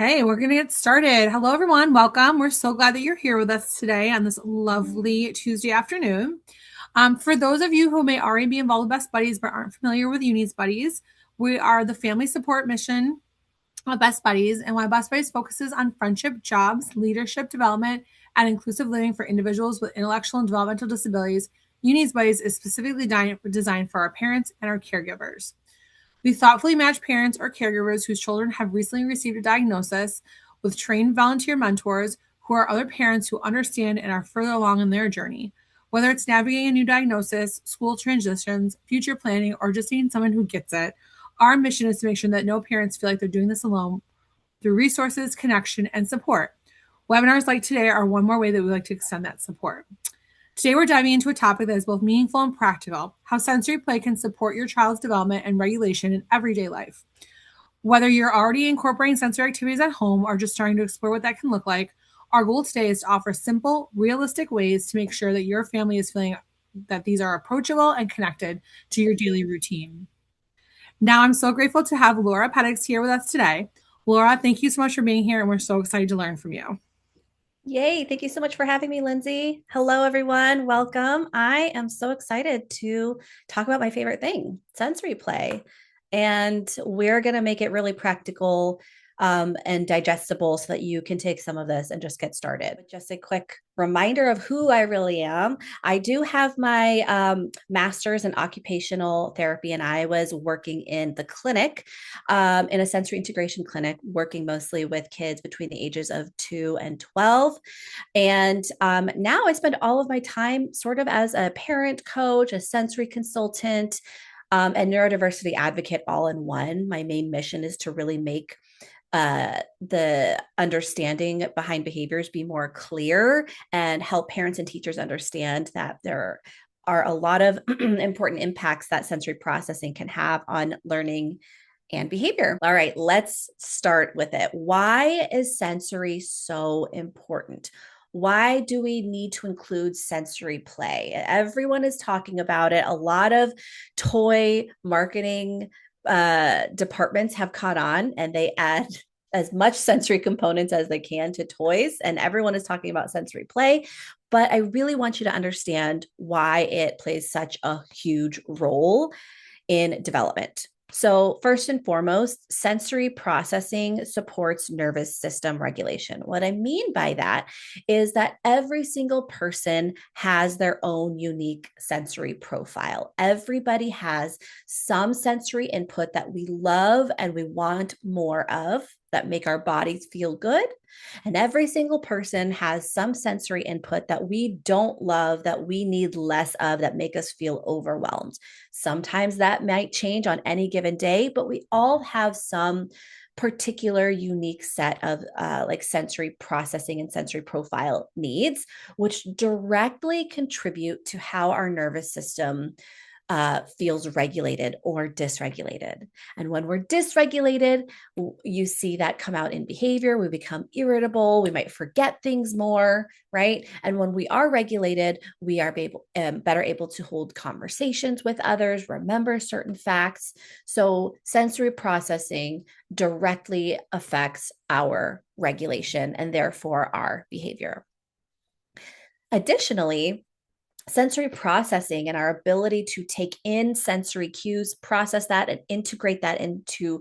Okay, we're going to get started. Hello, everyone. Welcome. We're so glad that you're here with us today on this lovely Tuesday afternoon. For those of you who may already be involved with Best Buddies but aren't familiar with Uni's Buddies, we are the family support mission of Best Buddies, and why Best Buddies focuses on friendship, jobs, leadership development, and inclusive living for individuals with intellectual and developmental disabilities. Uni's Buddies is specifically designed for our parents and our caregivers. We thoughtfully match parents or caregivers whose children have recently received a diagnosis with trained volunteer mentors who are other parents who understand and are further along in their journey. Whether it's navigating a new diagnosis, school transitions, future planning, or just needing someone who gets it, our mission is to make sure that no parents feel like they're doing this alone through resources, connection, and support. Webinars like today are one more way that we like to extend that support. Today, we're diving into a topic that is both meaningful and practical: how sensory play can support your child's development and regulation in everyday life. Whether you're already incorporating sensory activities at home or just starting to explore what that can look like, our goal today is to offer simple, realistic ways to make sure that your family is feeling that these are approachable and connected to your daily routine. Now, I'm so grateful to have Laura Petix here with us today. Laura, thank you so much for being here, and we're so excited to learn from you. Yay. Thank you so much for having me, Lindsay. Hello, everyone. Welcome. I am so excited to talk about my favorite thing, sensory play. And we're going to make it really practical and digestible so that you can take some of this and just get started. Just a quick reminder of who I really am. I do have my master's in occupational therapy, and I was working in the clinic, in a sensory integration clinic, working mostly with kids between the ages of 2 and 12. And now I spend all of my time sort of as a parent coach, a sensory consultant, and neurodiversity advocate all in one. My main mission is to really make the understanding behind behaviors be more clear and help parents and teachers understand that there are a lot of important impacts that sensory processing can have on learning and behavior. All right, let's start with it. Why is sensory so important? Why do we need to include sensory play? Everyone is talking about it. A lot of toy marketing departments have caught on, and they add as much sensory components as they can to toys, and everyone is talking about sensory play. But I really want you to understand why it plays such a huge role in development. So, first and foremost, sensory processing supports nervous system regulation. What I mean by that is that every single person has their own unique sensory profile. Everybody has some sensory input that we love and we want more of, that make our bodies feel good. And every single person has some sensory input that we don't love, that we need less of, that make us feel overwhelmed. Sometimes that might change on any given day, but we all have some particular unique set of like sensory processing and sensory profile needs, which directly contribute to how our nervous system feels regulated or dysregulated. And when we're dysregulated, you see that come out in behavior. We become irritable. We might forget things more, right? And when we are regulated, we are better able to hold conversations with others, remember certain facts. So sensory processing directly affects our regulation and therefore our behavior. Additionally, sensory processing and our ability to take in sensory cues, process that, and integrate that into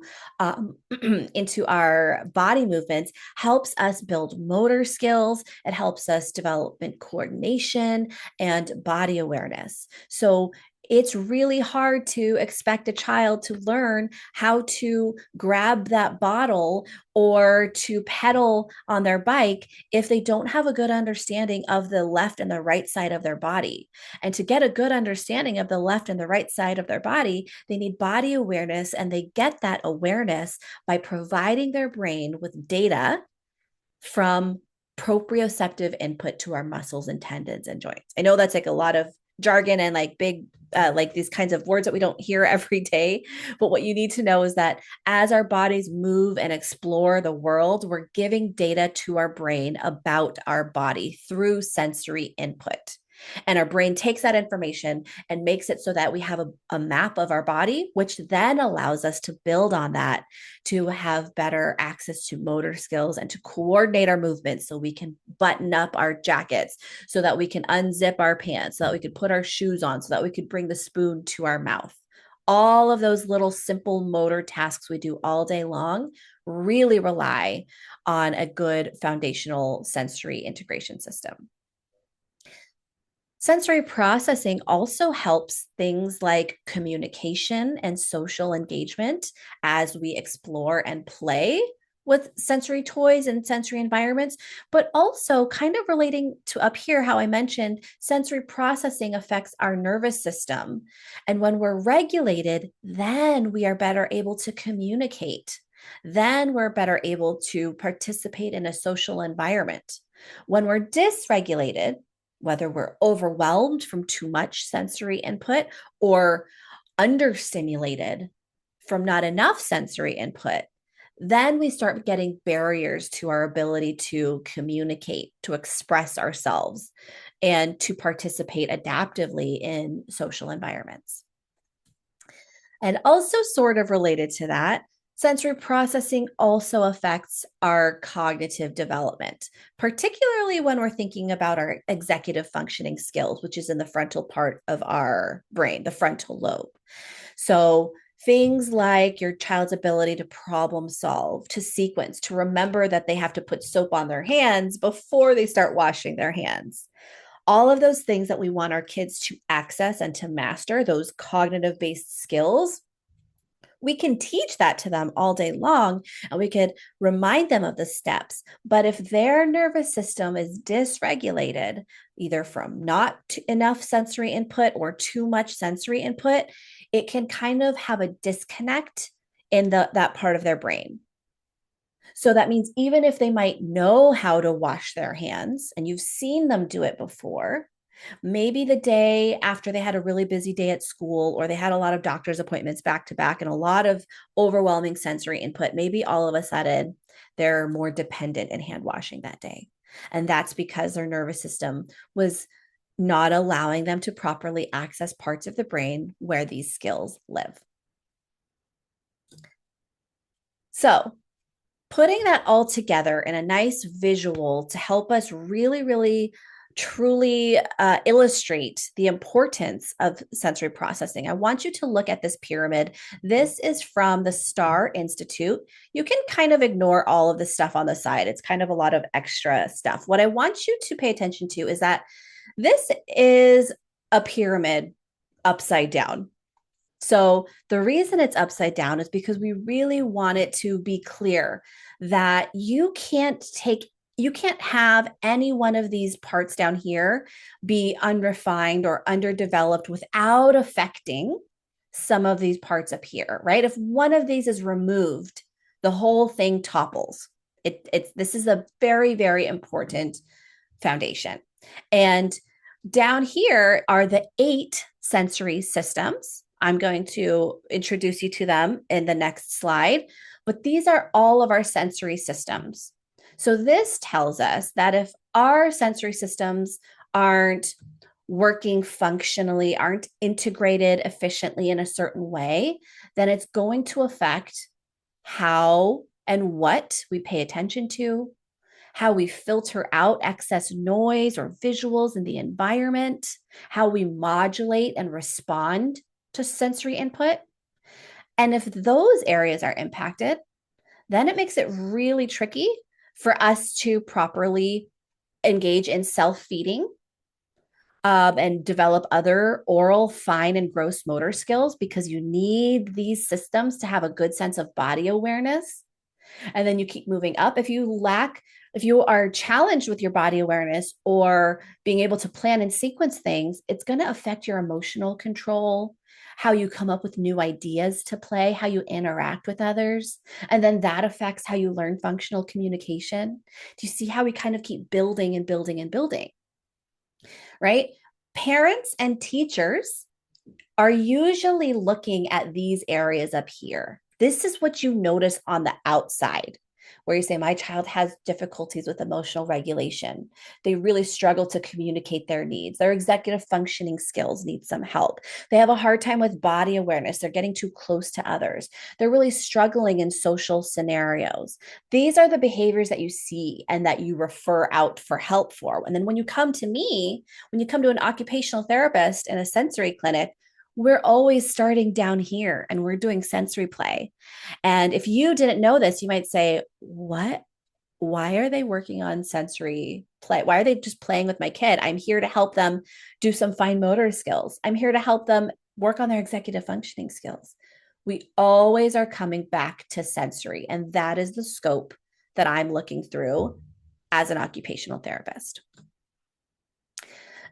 our body movements helps us build motor skills. It helps us development coordination and body awareness. So it's really hard to expect a child to learn how to grab that bottle or to pedal on their bike if they don't have a good understanding of the left and the right side of their body. And to get a good understanding of the left and the right side of their body, they need body awareness, and they get that awareness by providing their brain with data from proprioceptive input to our muscles and tendons and joints. I know that's like a lot of jargon and like big like these kinds of words that we don't hear every day. But what you need to know is that as our bodies move and explore the world, we're giving data to our brain about our body through sensory input. And our brain takes that information and makes it so that we have a map of our body, which then allows us to build on that to have better access to motor skills and to coordinate our movements so we can button up our jackets, so that we can unzip our pants, so that we could put our shoes on, so that we could bring the spoon to our mouth. All of those little simple motor tasks we do all day long really rely on a good foundational sensory integration system. Sensory processing also helps things like communication and social engagement as we explore and play with sensory toys and sensory environments, but also kind of relating to up here how I mentioned sensory processing affects our nervous system. And when we're regulated, then we are better able to communicate. Then we're better able to participate in a social environment. When we're dysregulated, whether we're overwhelmed from too much sensory input or understimulated from not enough sensory input, then we start getting barriers to our ability to communicate, to express ourselves, and to participate adaptively in social environments. And also, sort of related to that, sensory processing also affects our cognitive development, particularly when we're thinking about our executive functioning skills, which is in the frontal part of our brain, the frontal lobe. So, things like your child's ability to problem solve, to sequence, to remember that they have to put soap on their hands before they start washing their hands. All of those things that we want our kids to access and to master, those cognitive based skills, we can teach that to them all day long and we could remind them of the steps. But if their nervous system is dysregulated, either from not enough sensory input or too much sensory input, it can kind of have a disconnect in that part of their brain. So that means even if they might know how to wash their hands and you've seen them do it before, maybe the day after they had a really busy day at school or they had a lot of doctor's appointments back to back and a lot of overwhelming sensory input, maybe all of a sudden they're more dependent in hand washing that day. And that's because their nervous system was not allowing them to properly access parts of the brain where these skills live. So, putting that all together in a nice visual to help us really, really truly illustrate the importance of sensory processing, I want you to look at this pyramid. This is from the Star Institute. You can kind of ignore all of the stuff on the side. It's kind of a lot of extra stuff. What I want you to pay attention to is that this is a pyramid upside down. So the reason it's upside down is because we really want it to be clear that you can't have any one of these parts down here be unrefined or underdeveloped without affecting some of these parts up here, right? If one of these is removed, the whole thing topples. This is a very, very important foundation. And down here are the 8 sensory systems. I'm going to introduce you to them in the next slide, but these are all of our sensory systems. So this tells us that if our sensory systems aren't working functionally, aren't integrated efficiently in a certain way, then it's going to affect how and what we pay attention to, how we filter out excess noise or visuals in the environment, how we modulate and respond to sensory input. And if those areas are impacted, then it makes it really tricky for us to properly engage in self-feeding and develop other oral, fine, and gross motor skills, because you need these systems to have a good sense of body awareness. And then you keep moving up. If you are challenged with your body awareness or being able to plan and sequence things, it's going to affect your emotional control, how you come up with new ideas to play, how you interact with others. And then that affects how you learn functional communication. Do you see how we kind of keep building and building and building? Right? Parents and teachers are usually looking at these areas up here. This is what you notice on the outside. where you say, my child has difficulties with emotional regulation. They really struggle to communicate their needs. Their executive functioning skills need some help. They have a hard time with body awareness. They're getting too close to others. They're really struggling in social scenarios. These are the behaviors that you see and that you refer out for help for. And then when you come to me, when you come to an occupational therapist in a sensory clinic, we're always starting down here and we're doing sensory play. And if you didn't know this, you might say, what? Why are they working on sensory play? Why are they just playing with my kid? I'm here to help them do some fine motor skills. I'm here to help them work on their executive functioning skills. We always are coming back to sensory, and that is the scope that I'm looking through as an occupational therapist.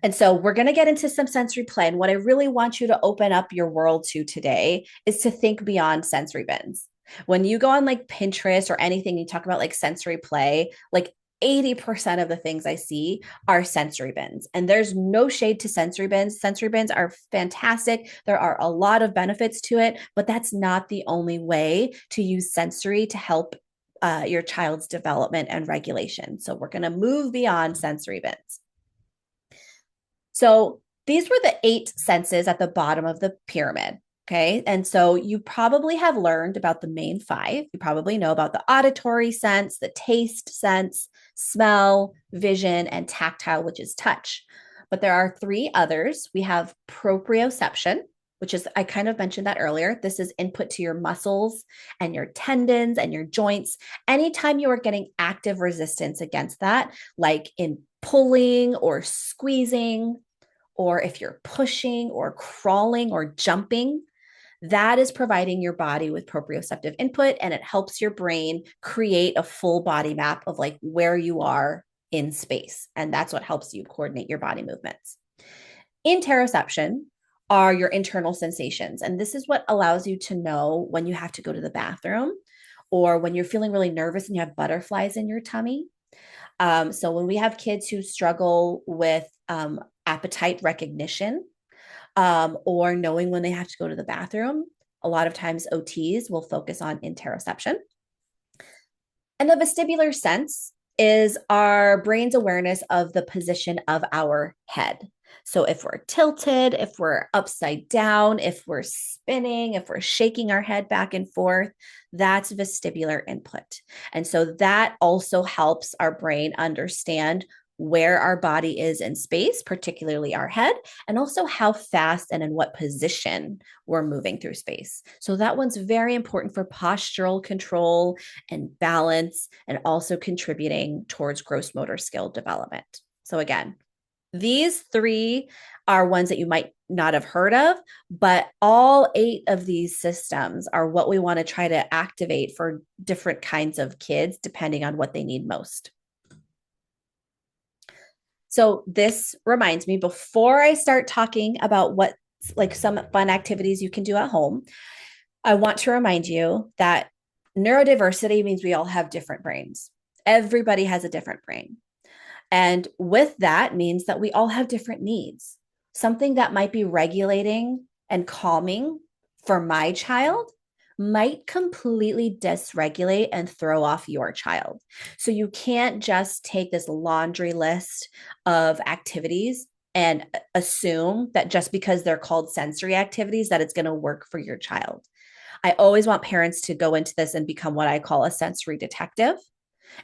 And so we're going to get into some sensory play. And what I really want you to open up your world to today is to think beyond sensory bins. When you go on like Pinterest or anything, you talk about like sensory play, like 80% of the things I see are sensory bins. And there's no shade to sensory bins. Sensory bins are fantastic. There are a lot of benefits to it, but that's not the only way to use sensory to help your child's development and regulation. So we're going to move beyond sensory bins. So these were the 8 senses at the bottom of the pyramid. Okay. And so you probably have learned about the main 5. You probably know about the auditory sense, the taste sense, smell, vision, and tactile, which is touch. But there are 3 others. We have proprioception, which is, I kind of mentioned that earlier. This is input to your muscles and your tendons and your joints. Anytime you are getting active resistance against that, like in pulling or squeezing, or if you're pushing or crawling or jumping, that is providing your body with proprioceptive input, and it helps your brain create a full body map of like where you are in space. And that's what helps you coordinate your body movements. Interoception are your internal sensations. And this is what allows you to know when you have to go to the bathroom or when you're feeling really nervous and you have butterflies in your tummy. So when we have kids who struggle with appetite recognition or knowing when they have to go to the bathroom, a lot of times OTs will focus on interoception. And the vestibular sense is our brain's awareness of the position of our head. So if we're tilted, if we're upside down, if we're spinning, if we're shaking our head back and forth, that's vestibular input. And so that also helps our brain understand where our body is in space, particularly our head, and also how fast and in what position we're moving through space. So that one's very important for postural control and balance, and also contributing towards gross motor skill development. So again, these 3 are ones that you might not have heard of, but all 8 of these systems are what we want to try to activate for different kinds of kids, depending on what they need most. So this reminds me, before I start talking about what like some fun activities you can do at home, I want to remind you that neurodiversity means we all have different brains. Everybody has a different brain. And with that means that we all have different needs. Something that might be regulating and calming for my child might completely dysregulate and throw off your child. So you can't just take this laundry list of activities and assume that just because they're called sensory activities that it's going to work for your child. I always want parents to go into this and become what I call a sensory detective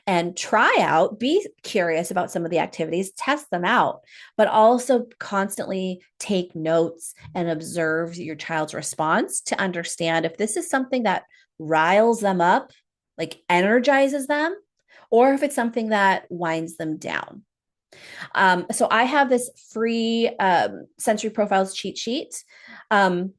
and try out, be curious about some of the activities, test them out, but also constantly take notes and observe your child's response to understand if this is something that riles them up, like energizes them, or if it's something that winds them down. So I have this free sensory profiles cheat sheet. You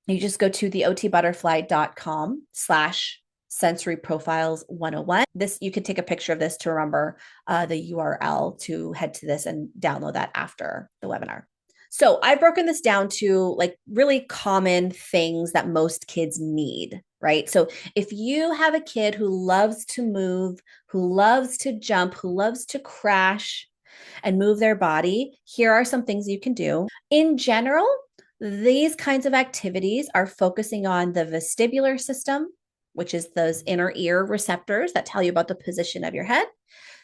just go to theotbutterfly.com/sensory profiles 101. This, you could take a picture of this to remember the URL to head to this and download that after the webinar. So I've broken this down to like really common things that most kids need, right? So if you have a kid who loves to move, who loves to jump, who loves to crash and move their body, here are some things you can do. In general, these kinds of activities are focusing on the vestibular system, which is those inner ear receptors that tell you about the position of your head.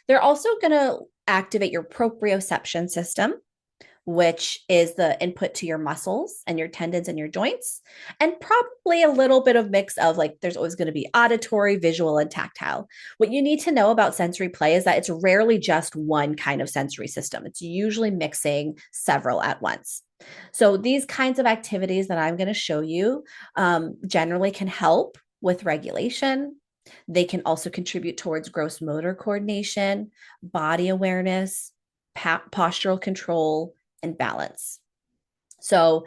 They're also going to activate your proprioception system, which is the input to your muscles and your tendons and your joints, and probably a little bit of mix of like there's always going to be auditory, visual, and tactile. What you need to know about sensory play is that it's rarely just one kind of sensory system. It's usually mixing several at once. So these kinds of activities that I'm going to show you generally can help with regulation. They can also contribute towards gross motor coordination, body awareness, postural control, and balance. So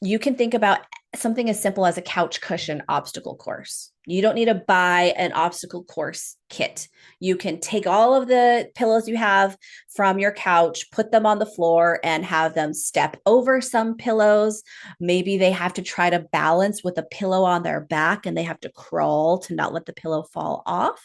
you can think about something as simple as a couch cushion obstacle course. You don't need to buy an obstacle course kit. You can take all of the pillows you have from your couch, put them on the floor, and have them step over some pillows. Maybe they have to try to balance with a pillow on their back and they have to crawl to not let the pillow fall off.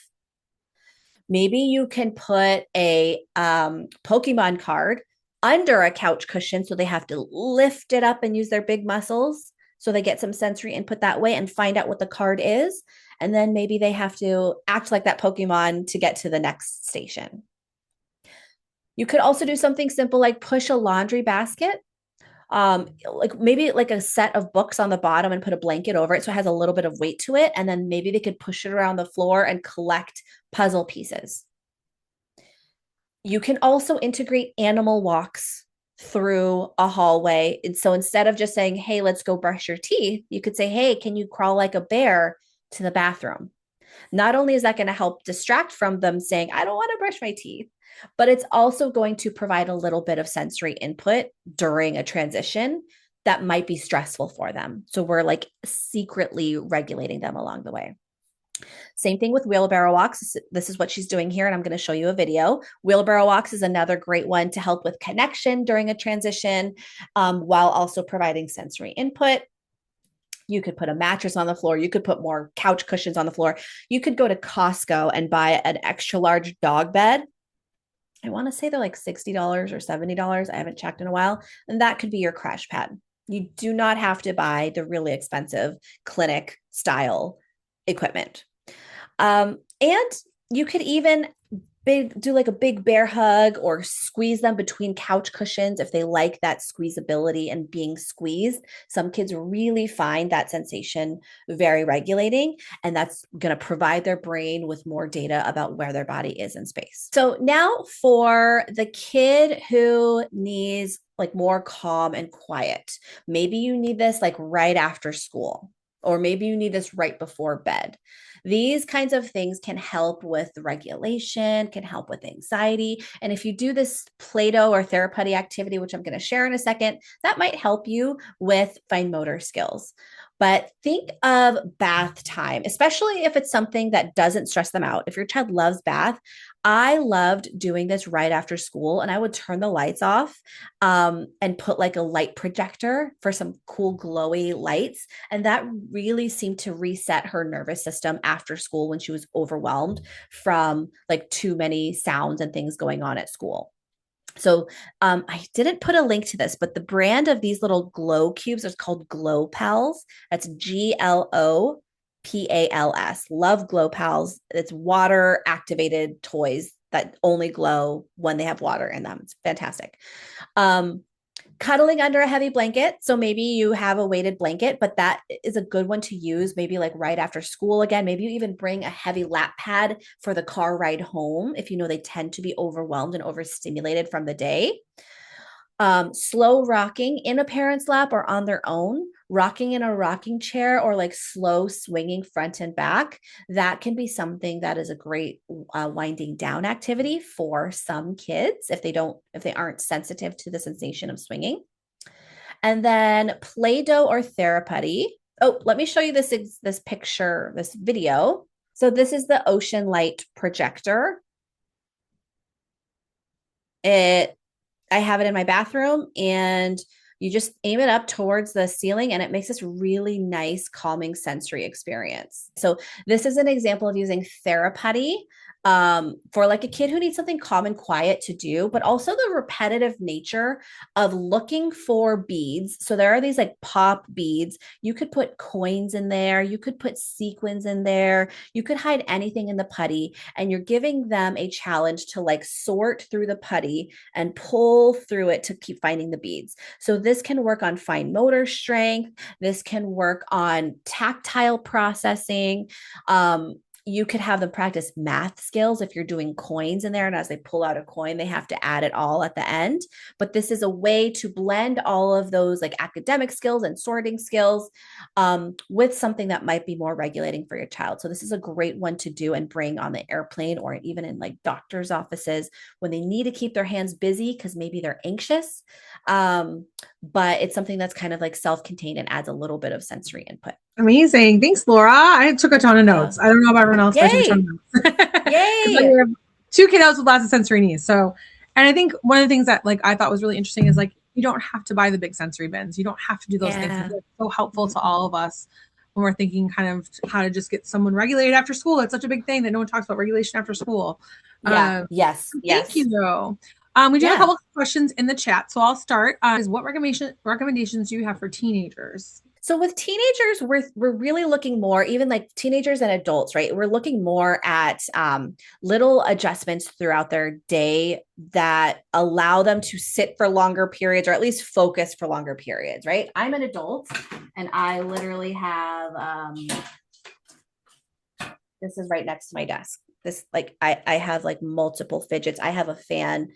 Maybe you can put a Pokemon card under a couch cushion so they have to lift it up and use their big muscles so they get some sensory input that way and find out what the card is. And then maybe they have to act like that Pokemon to get to the next station. You could also do something simple like push a laundry basket, like maybe like a set of books on the bottom and put a blanket over it so it has a little bit of weight to it. And then maybe they could push it around the floor and collect puzzle pieces. You can also integrate animal walks through a hallway. And so instead of just saying, hey, let's go brush your teeth, you could say, hey, can you crawl like a bear to the bathroom? Not only is that going to help distract from them saying, I don't want to brush my teeth, but it's also going to provide a little bit of sensory input during a transition that might be stressful for them. So we're like secretly regulating them along the way. Same thing with wheelbarrow walks. This is what she's doing here, and I'm going to show you a video. Wheelbarrow walks is another great one to help with connection during a transition while also providing sensory input. You could put a mattress on the floor. You could put more couch cushions on the floor. You could go to Costco and buy an extra large dog bed. I want to say they're like $60 or $70. I haven't checked in a while. And that could be your crash pad. You do not have to buy the really expensive clinic style equipment. And you could even do like a big bear hug or squeeze them between couch cushions if they like that squeezability and being squeezed. Some kids really find that sensation very regulating, and that's going to provide their brain with more data about where their body is in space. So now for the kid who needs like more calm and quiet, maybe you need this like right after school, or maybe you need this right before bed. These kinds of things can help with regulation, can help with anxiety. And if you do this Play-Doh or therapeutic activity, which I'm going to share in a second, that might help you with fine motor skills. But think of bath time, especially if it's something that doesn't stress them out. If your child loves bath, I loved doing this right after school, and I would turn the lights off and put like a light projector for some cool glowy lights. And that really seemed to reset her nervous system after school when she was overwhelmed from like too many sounds and things going on at school. So I didn't put a link to this, but the brand of these little glow cubes is called Glow Pals. That's GLOPALS. Love Glow Pals. It's water activated toys that only glow when they have water in them. It's fantastic. Cuddling under a heavy blanket. So maybe you have a weighted blanket, but that is a good one to use maybe like right after school again. Maybe you even bring a heavy lap pad for the car ride home if you know they tend to be overwhelmed and overstimulated from the day. Slow rocking in a parent's lap or on their own, rocking in a rocking chair, or like slow swinging front and back. That can be something that is a great winding down activity for some kids if they aren't sensitive to the sensation of swinging. And then Play-Doh or therapy. Oh, let me show you this picture, this video. So this is the ocean light projector. I have it in my bathroom, and you just aim it up towards the ceiling and it makes this really nice calming sensory experience. So this is an example of using therapy For like a kid who needs something calm and quiet to do, but also the repetitive nature of looking for beads. So there are these like pop beads. You could put coins in there, you could put sequins in there, you could hide anything in the putty, and you're giving them a challenge to like sort through the putty and pull through it to keep finding the beads. So this can work on fine motor strength, this can work on tactile processing. You could have them practice math skills if you're doing coins in there. And as they pull out a coin, they have to add it all at the end. But this is a way to blend all of those like academic skills and sorting skills with something that might be more regulating for your child. So this is a great one to do and bring on the airplane or even in like doctor's offices when they need to keep their hands busy because maybe they're anxious. But it's something that's kind of like self-contained and adds a little bit of sensory input. Amazing. Thanks, Laura. I took a ton of notes. I don't know about everyone else, but I took a ton of Yay! notes. Because I Yay! have two kiddos with lots of sensory needs. So, and I think one of the things that like I thought was really interesting is like you don't have to buy the big sensory bins. You don't have to do those things. Yeah. It's so helpful to all of us when we're thinking kind of how to just get someone regulated after school. It's such a big thing that no one talks about regulation after school. Yeah. Yes. Thank you, Yes. though. We do have a Yeah. couple of questions in the chat, so I'll start. Is what recommendations do you have for teenagers? So with teenagers, we're really looking more, even like teenagers and adults, right? We're looking more at little adjustments throughout their day that allow them to sit for longer periods or at least focus for longer periods, right? I'm an adult and I literally have this is right next to my desk. This like I have like multiple fidgets. I have a fan.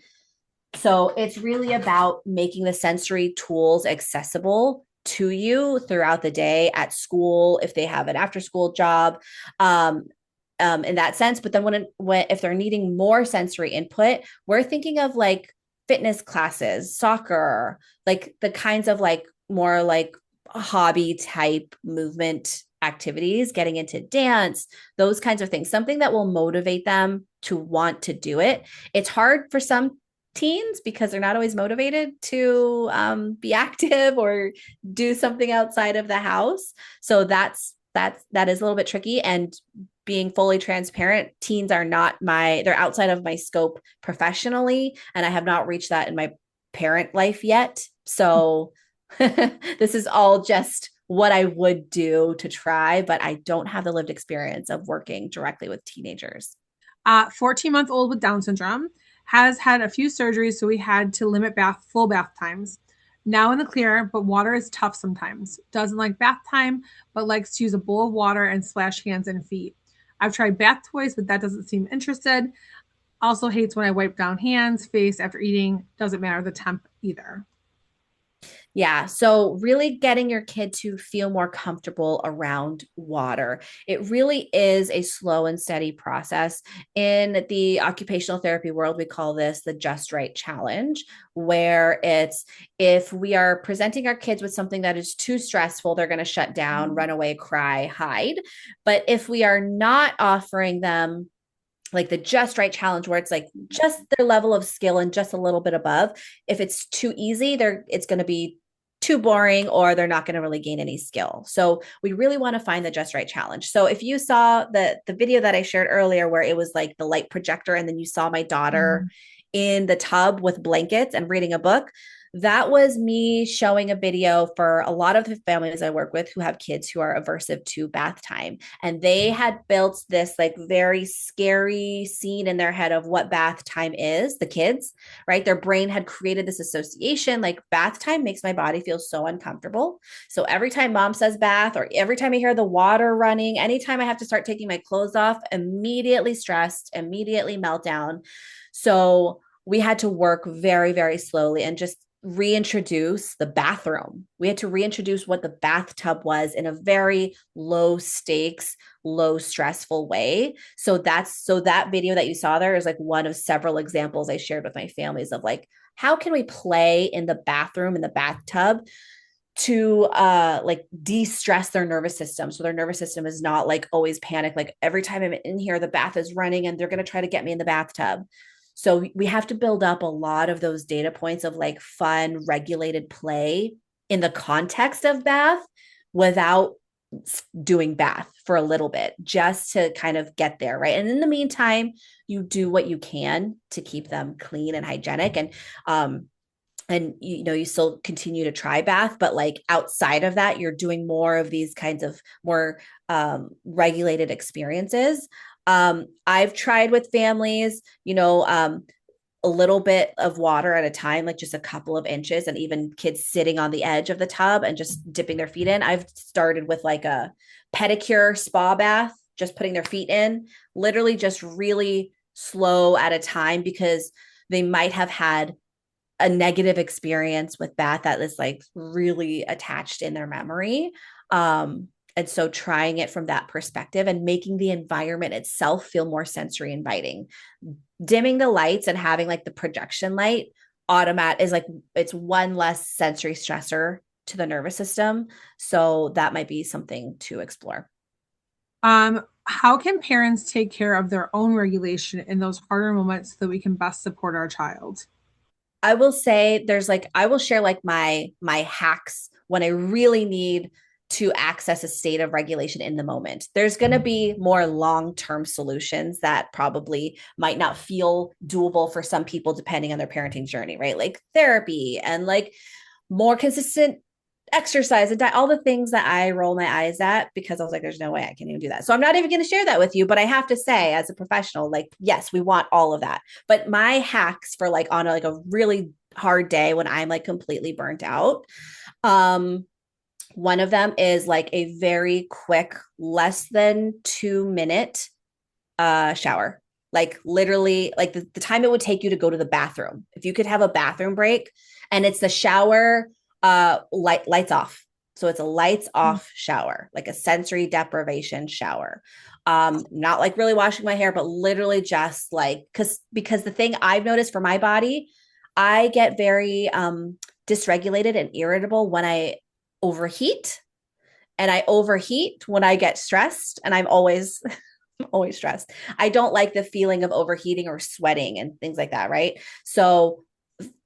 So it's really about making the sensory tools accessible to you throughout the day at school, if they have an after school job, in that sense. But then when if they're needing more sensory input, we're thinking of like fitness classes, soccer, like the kinds of like more like hobby type movement activities, getting into dance, those kinds of things, something that will motivate them to want to do it. It's hard for some teens because they're not always motivated to be active or do something outside of the house. So that is a little bit tricky. And being fully transparent, teens are not they're outside of my scope professionally, and I have not reached that in my parent life yet. So this is all just what I would do to try, but I don't have the lived experience of working directly with teenagers. 14-month-old with Down syndrome has had a few surgeries, so we had to limit full bath times. Now in the clear, but water is tough sometimes. Doesn't like bath time, but likes to use a bowl of water and splash hands and feet. I've tried bath toys, but that doesn't seem interested. Also hates when I wipe down hands, face after eating. Doesn't matter the temp either. Yeah. So, really getting your kid to feel more comfortable around water. It really is a slow and steady process. In the occupational therapy world, we call this the just right challenge, where it's if we are presenting our kids with something that is too stressful, they're going to shut down, run away, cry, hide. But if we are not offering them like the just right challenge where it's like just their level of skill and just a little bit above, if it's too easy, it's going to be too boring or they're not going to really gain any skill. So we really want to find the just right challenge. So if you saw the video that I shared earlier where it was like the light projector and then you saw my daughter in the tub with blankets and reading a book, that was me showing a video for a lot of the families I work with who have kids who are aversive to bath time. And they had built this like very scary scene in their head of what bath time is, the kids, right? Their brain had created this association like bath time makes my body feel so uncomfortable. So every time mom says bath or every time I hear the water running, anytime I have to start taking my clothes off, immediately stressed, immediately meltdown. So we had to work very, very slowly and just reintroduce the bathroom. We had to reintroduce what the bathtub was in a very low stakes, low stressful way. So that video that you saw there is like one of several examples I shared with my families of like, how can we play in the bathroom, in the bathtub to like de-stress their nervous system so their nervous system is not like always panic like every time I'm in here the bath is running and they're going to try to get me in the bathtub. So we have to build up a lot of those data points of like fun regulated play in the context of bath without doing bath for a little bit just to kind of get there, right? And in the meantime, you do what you can to keep them clean and hygienic, and you still continue to try bath, but like outside of that, you're doing more of these kinds of more regulated experiences. I've tried with families, a little bit of water at a time, like just a couple of inches, and even kids sitting on the edge of the tub and just dipping their feet in. I've started with like a pedicure spa bath, just putting their feet in, literally just really slow at a time, because they might have had a negative experience with bath that is like really attached in their memory. And so trying it from that perspective and making the environment itself feel more sensory inviting. Dimming the lights and having like the projection light automat is like, it's one less sensory stressor to the nervous system. So that might be something to explore. How can parents take care of their own regulation in those harder moments so that we can best support our child? I will say there's like, I will share like my hacks when I really need to access a state of regulation in the moment. There's going to be more long-term solutions that probably might not feel doable for some people depending on their parenting journey, right? Like therapy and like more consistent exercise and all the things that I roll my eyes at, because I was like, there's no way I can even do that. So I'm not even going to share that with you, but I have to say as a professional, like, yes, we want all of that. But my hacks for like on like a really hard day when I'm like completely burnt out, one of them is like a very quick, less than 2 minute shower. Like literally, like the time it would take you to go to the bathroom. If you could have a bathroom break, and it's the shower, lights off. So it's a lights off shower, like a sensory deprivation shower. Not like really washing my hair, but literally just like, because the thing I've noticed for my body, I get very dysregulated and irritable when I overheat, and I overheat when I get stressed, and I'm always always stressed. I don't like the feeling of overheating or sweating and things like that, right? So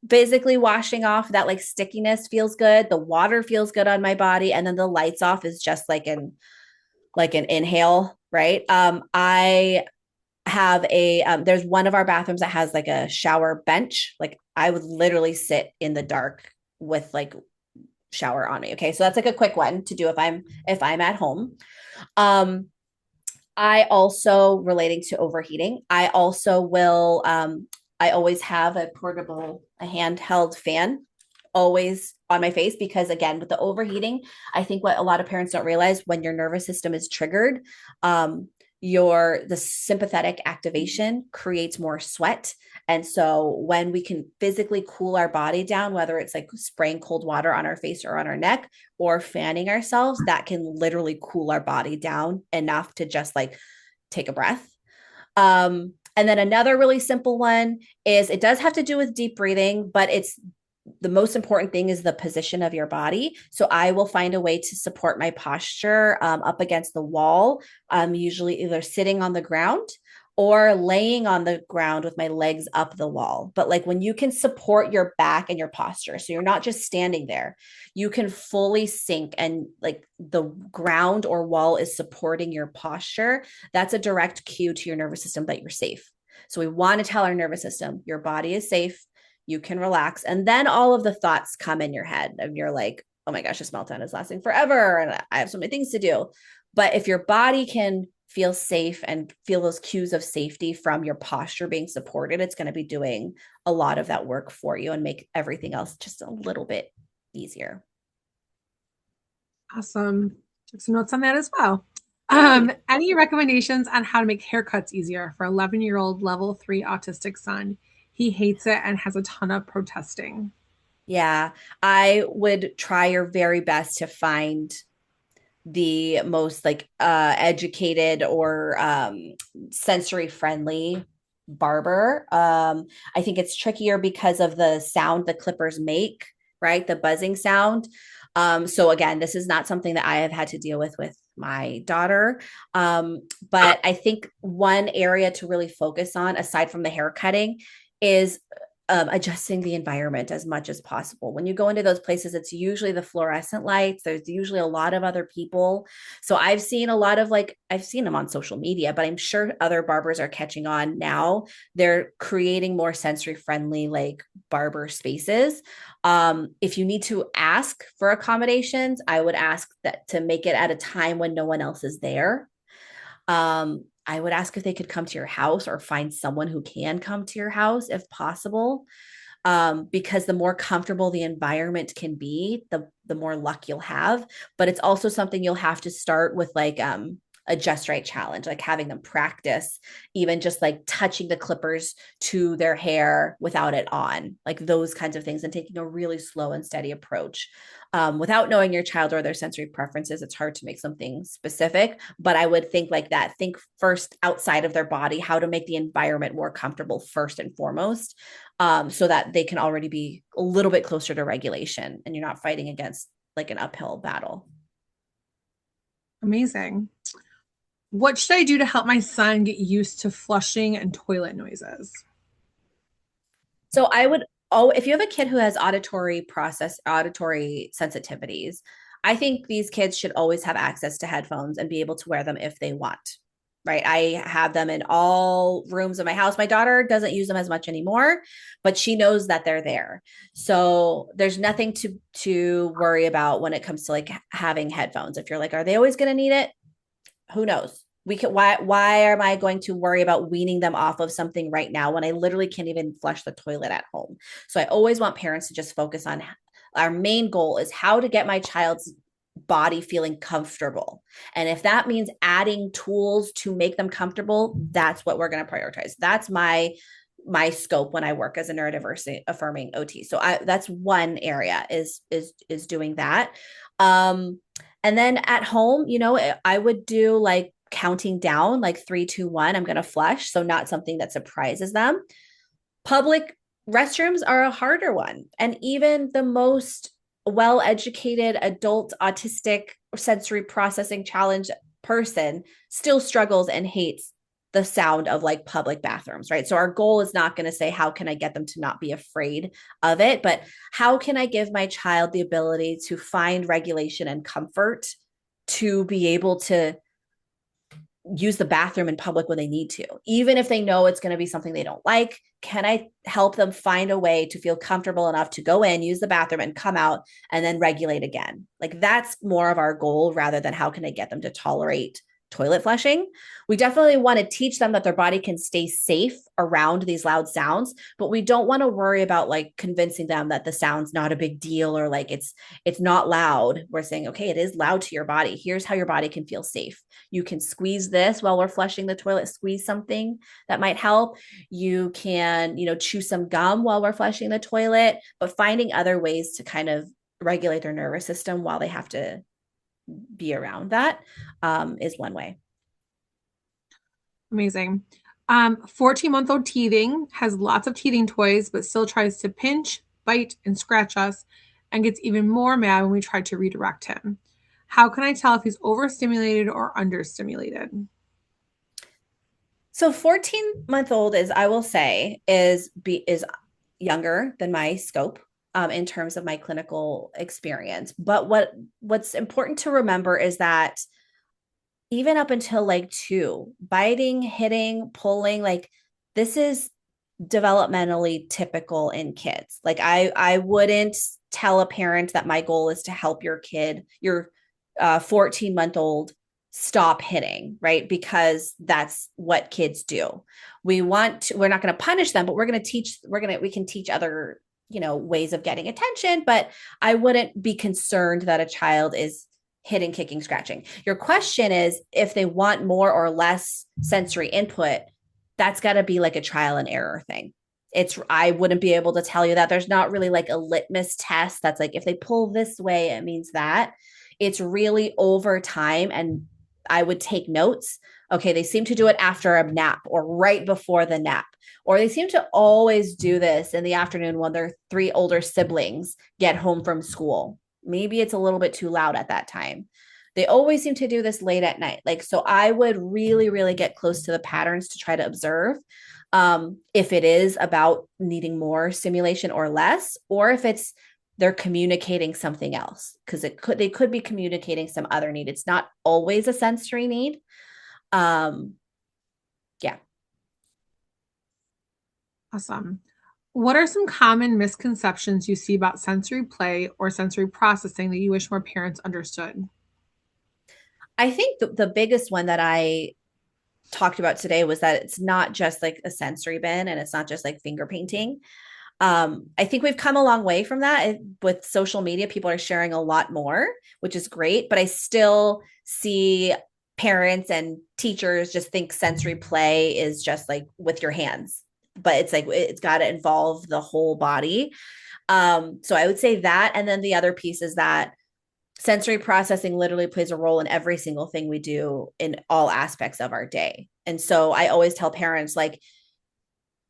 basically washing off that like stickiness feels good, the water feels good on my body, and then the lights off is just like an inhale, right? I have a there's one of our bathrooms that has like a shower bench. Like I would literally sit in the dark with like shower on me. Okay. So that's like a quick one to do if I'm at home. Um, I also, relating to overheating, I also will I always have a handheld fan always on my face, because again, with the overheating, I think what a lot of parents don't realize, when your nervous system is triggered, the sympathetic activation creates more sweat. And so when we can physically cool our body down, whether it's like spraying cold water on our face or on our neck or fanning ourselves, that can literally cool our body down enough to just like take a breath. And then another really simple one is, it does have to do with deep breathing, but it's the most important thing is the position of your body. So I will find a way to support my posture up against the wall. Usually either sitting on the ground or laying on the ground with my legs up the wall. But like when you can support your back and your posture, so you're not just standing there, you can fully sink, and like the ground or wall is supporting your posture. That's a direct cue to your nervous system that you're safe. So we want to tell our nervous system, your body is safe, you can relax. And then all of the thoughts come in your head and you're like, oh my gosh, this meltdown is lasting forever and I have so many things to do. But if your body can feel safe and feel those cues of safety from your posture being supported, it's going to be doing a lot of that work for you and make everything else just a little bit easier. Awesome. Took some notes on that as well. Yay. Any recommendations on how to make haircuts easier for 11-year-old level 3 autistic son? He hates it and has a ton of protesting. Yeah, I would try your very best to find the most like educated or sensory friendly barber. I think it's trickier because of the sound the clippers make, right? The buzzing sound. So again, this is not something that I have had to deal with my daughter. But I think one area to really focus on, aside from the hair cutting, is adjusting the environment as much as possible. When you go into those places, it's usually the fluorescent lights. There's usually a lot of other people. So I've seen a lot of I've seen them on social media, but I'm sure other barbers are catching on now. They're creating more sensory friendly, like barber spaces. If you need to ask for accommodations, I would ask that to make it at a time when no one else is there. I would ask if they could come to your house or find someone who can come to your house if possible. Because the more comfortable the environment can be, the more luck you'll have. But it's also something you'll have to start with, a just right challenge, like having them practice, even just like touching the clippers to their hair without it on, like those kinds of things, and taking a really slow and steady approach. Without knowing your child or their sensory preferences, it's hard to make something specific, but I would think like that. Think first outside of their body, how to make the environment more comfortable first and foremost, so that they can already be a little bit closer to regulation and you're not fighting against like an uphill battle. Amazing. What should I do to help my son get used to flushing and toilet noises? So I would, oh, if you have a kid who has auditory sensitivities, I think these kids should always have access to headphones and be able to wear them if they want. Right. I have them in all rooms of my house. My daughter doesn't use them as much anymore, but she knows that they're there. So there's nothing to worry about when it comes to like having headphones. If you're like, are they always going to need it? Who knows? We can why am I going to worry about weaning them off of something right now when I literally can't even flush the toilet at home? So I always want parents to just focus on our main goal is how to get my child's body feeling comfortable. And if that means adding tools to make them comfortable, that's what we're going to prioritize. That's my scope when I work as a neurodiversity affirming OT. So that's one area is doing that. And then at home, I would do like counting down, like 3, 2, 1, I'm going to flush. So not something that surprises them. Public restrooms are a harder one. And even the most well-educated adult autistic sensory processing challenge person still struggles and hates the sound of like public bathrooms, right? So our goal is not going to say, how can I get them to not be afraid of it? But how can I give my child the ability to find regulation and comfort to be able to use the bathroom in public when they need to, even if they know it's going to be something they don't like? Can I help them find a way to feel comfortable enough to go in, use the bathroom, and come out and then regulate again? Like that's more of our goal rather than how can I get them to tolerate toilet flushing. We definitely want to teach them that their body can stay safe around these loud sounds, but we don't want to worry about like convincing them that the sound's not a big deal or like it's not loud. We're saying, okay, it is loud to your body. Here's how your body can feel safe. You can squeeze this while we're flushing the toilet, squeeze something that might help. You can, chew some gum while we're flushing the toilet, but finding other ways to kind of regulate their nervous system while they have to be around that is one way. Amazing. 14-month-old teething has lots of teething toys, but still tries to pinch, bite, and scratch us, and gets even more mad when we try to redirect him. How can I tell if he's overstimulated or understimulated? So 14-month-old is, I will say, is younger than my scope in terms of my clinical experience. But what's important to remember is that even up until like 2, biting, hitting, pulling, like this is developmentally typical in kids. Like I wouldn't tell a parent that my goal is to help your kid, your 14-month-old, stop hitting, right? Because that's what kids do. We're not going to punish them, but we can teach other, ways of getting attention, but I wouldn't be concerned that a child is hitting, kicking, scratching. Your question is if they want more or less sensory input, that's got to be like a trial and error thing. I wouldn't be able to tell you that. There's not really like a litmus test that's like, if they pull this way, it means that. It's really over time. And I would take notes. Okay, they seem to do it after a nap or right before the nap, or they seem to always do this in the afternoon when their 3 older siblings get home from school. Maybe it's a little bit too loud at that time. They always seem to do this late at night. Like, so I would really, really get close to the patterns to try to observe if it is about needing more stimulation or less, or if it's they're communicating something else, because they could be communicating some other need. It's not always a sensory need. Um, yeah. Awesome. What are some common misconceptions you see about sensory play or sensory processing that you wish more parents understood? I think the biggest one that I talked about today was that it's not just like a sensory bin and it's not just like finger painting. I think we've come a long way from that. With social media, people are sharing a lot more, which is great, but I still see parents and teachers just think sensory play is just like with your hands, but it's like it's got to involve the whole body. So I would say that. And then the other piece is that sensory processing literally plays a role in every single thing we do in all aspects of our day. And so I always tell parents, like,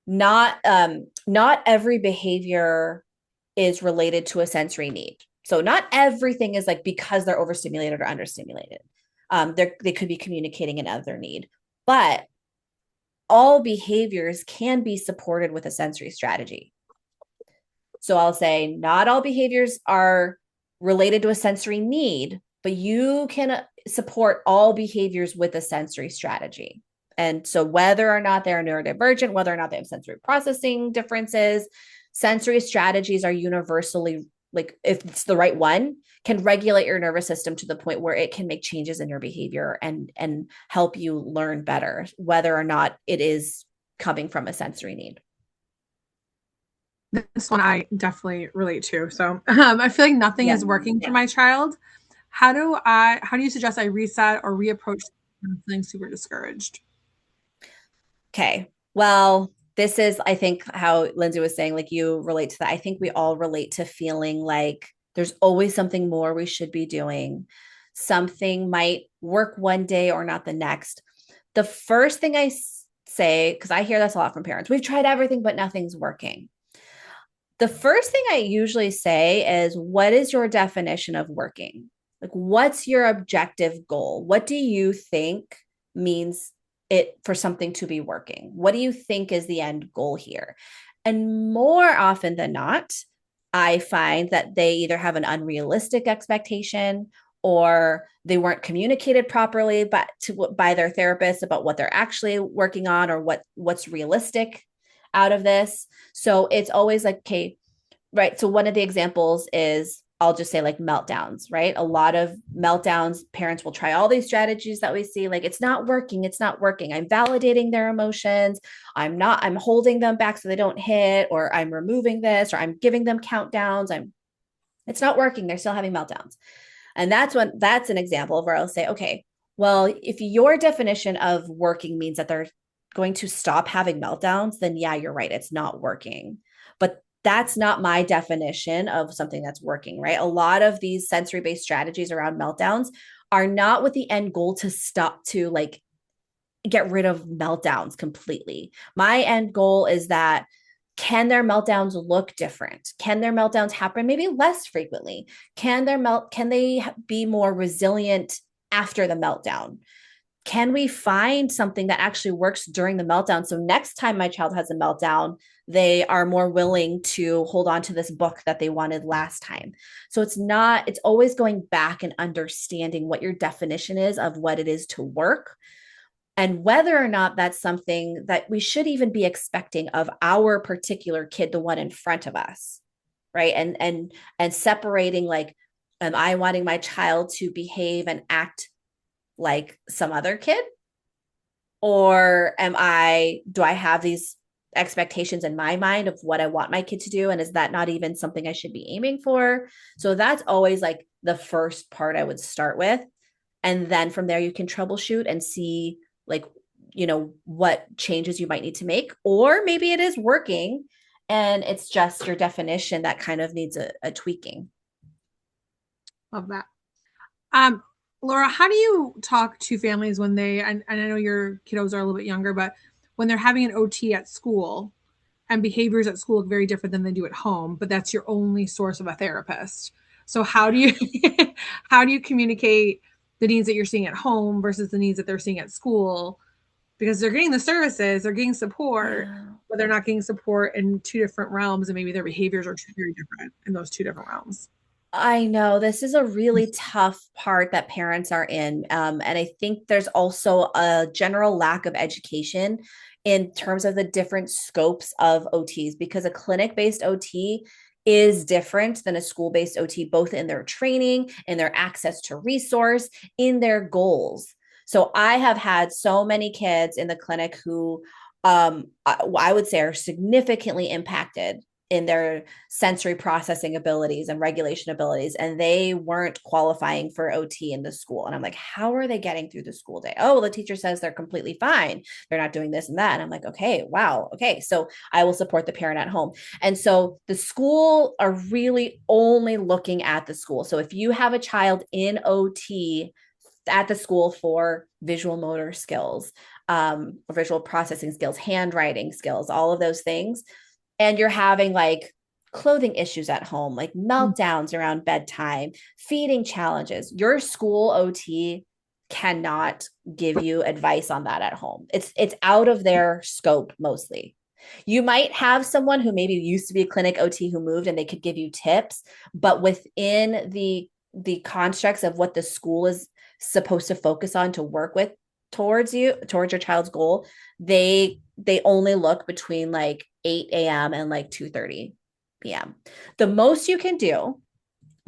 not every behavior is related to a sensory need. So not everything is like because they're overstimulated or understimulated. They could be communicating another need, but all behaviors can be supported with a sensory strategy. So I'll say not all behaviors are related to a sensory need, but you can support all behaviors with a sensory strategy. And so whether or not they're neurodivergent, whether or not they have sensory processing differences, sensory strategies are universally, like if it's the right one, can regulate your nervous system to the point where it can make changes in your behavior and help you learn better, whether or not it is coming from a sensory need. This one I definitely relate to. So I feel like nothing Yeah. is working for Yeah. my child. How do you suggest I reset or reapproach when I'm feeling super discouraged? Okay. Well, this is, I think, how Lindsay was saying, like you relate to that. I think we all relate to feeling like there's always something more we should be doing. Something might work one day or not the next. The first thing say, because I hear this a lot from parents, we've tried everything, but nothing's working. The first thing I usually say is, what is your definition of working? Like, what's your objective goal? What do you think means it for something to be working? What do you think is the end goal here? And more often than not, I find that they either have an unrealistic expectation or they weren't communicated properly by their therapist about what they're actually working on or what's realistic out of this. So it's always like, okay, right. So one of the examples is, I'll just say, like meltdowns, right? A lot of meltdowns, parents will try all these strategies that we see, like, it's not working, it's not working. I'm validating their emotions. I'm holding them back so they don't hit, or I'm removing this, or I'm giving them countdowns. It's not working. They're still having meltdowns. And that's an example of where I'll say, okay, well, if your definition of working means that they're going to stop having meltdowns, then yeah, you're right. It's not working. But that's not my definition of something that's working, right? A lot of these sensory based strategies around meltdowns are not with the end goal to stop, to like get rid of meltdowns completely. My end goal is that, can their meltdowns look different? Can their meltdowns happen maybe less frequently? Can they be more resilient after the meltdown? Can we find something that actually works during the meltdown, so next time my child has a meltdown, they are more willing to hold on to this book that they wanted last time? So it's always going back and understanding what your definition is of what it is to work, and whether or not that's something that we should even be expecting of our particular kid, the one in front of us, right? And separating, like, am I wanting my child to behave and act like some other kid, or do I have these expectations in my mind of what I want my kid to do, and is that not even something I should be aiming for? So that's always like the first part I would start with, and then from there you can troubleshoot and see, like, what changes you might need to make, or maybe it is working and it's just your definition that kind of needs a tweaking. Love that. Um, Laura, how do you talk to families when and I know your kiddos are a little bit younger, but when they're having an OT at school and behaviors at school look very different than they do at home, but that's your only source of a therapist. So how do you how do you communicate the needs that you're seeing at home versus the needs that they're seeing at school, because they're getting the services, they're getting support, Yeah. but they're not getting support in two different realms, and maybe their behaviors are very different in those two different realms. I know this is a really tough part that parents are in. And I think there's also a general lack of education in terms of the different scopes of OTs, because a clinic based OT is different than a school based OT, both in their training, in their access to resource, in their goals. So I have had so many kids in the clinic who I would say are significantly impacted in their sensory processing abilities and regulation abilities, and they weren't qualifying for OT in the school. And I'm like, how are they getting through the school day? Oh, well, the teacher says they're completely fine, they're not doing this and that. And I'm like, okay, wow, okay, so I will support the parent at home. And so the school are really only looking at the school. So if you have a child in OT at the school for visual motor skills, visual processing skills, handwriting skills, all of those things, and you're having like clothing issues at home, like meltdowns around bedtime, feeding challenges, your school OT cannot give you advice on that at home. It's out of their scope mostly. You might have someone who maybe used to be a clinic OT who moved and they could give you tips, but within the constructs of what the school is supposed to focus on to work with towards your child's goal, they only look between like 8 a.m. and like 2:30 p.m. The most you can do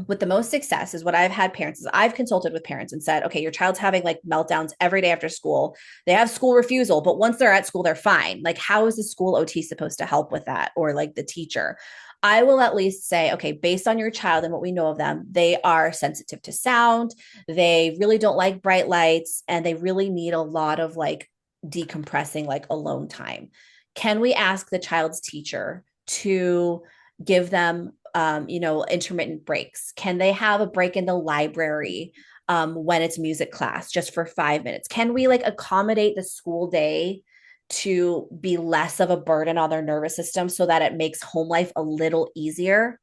with the most success is what I've had parents is I've consulted with parents and said, okay, your child's having like meltdowns every day after school. They have school refusal, but once they're at school, they're fine. Like, how is the school OT supposed to help with that? Or like the teacher? I will at least say, okay, based on your child and what we know of them, they are sensitive to sound. They really don't like bright lights, and they really need a lot of like decompressing, like alone time. Can we ask the child's teacher to give them intermittent breaks? Can they have a break in the library when it's music class just for 5 minutes? Can we like accommodate the school day to be less of a burden on their nervous system so that it makes home life a little easier?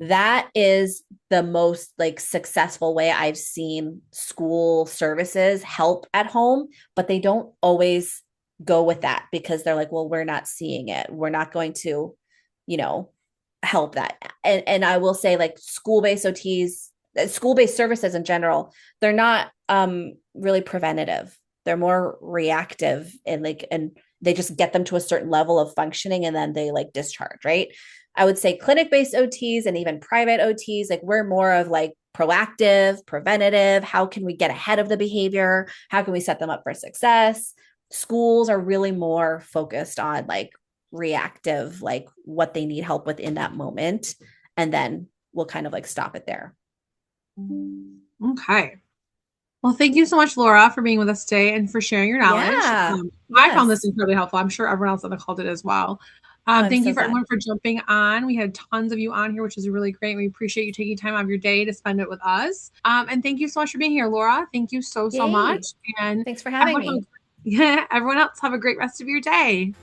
That is the most like successful way I've seen school services help at home, but they don't always go with that because they're like, well, we're not seeing it. We're not going to, you know, help that. And I will say like school-based OTs, school-based services in general, they're not really preventative. They're more reactive, and they just get them to a certain level of functioning and then they like discharge, right? I would say clinic-based OTs and even private OTs, like we're more of like proactive, preventative. How can we get ahead of the behavior? How can we set them up for success? Schools are really more focused on like reactive, like what they need help with in that moment. And then we'll kind of like stop it there. Okay. Well, thank you so much, Laura, for being with us today and for sharing your knowledge. Yeah. I found this Yes. incredibly helpful. I'm sure everyone else on the call did as well. Oh, I'm Thank you so for glad. everyone for jumping on. We had tons of you on here, which is really great. We appreciate you taking time out of your day to spend it with us. And thank you so much for being here, Laura. Thank you so, so much. Yay. And Thanks for having everyone, me. yeah, everyone else have a great rest of your day.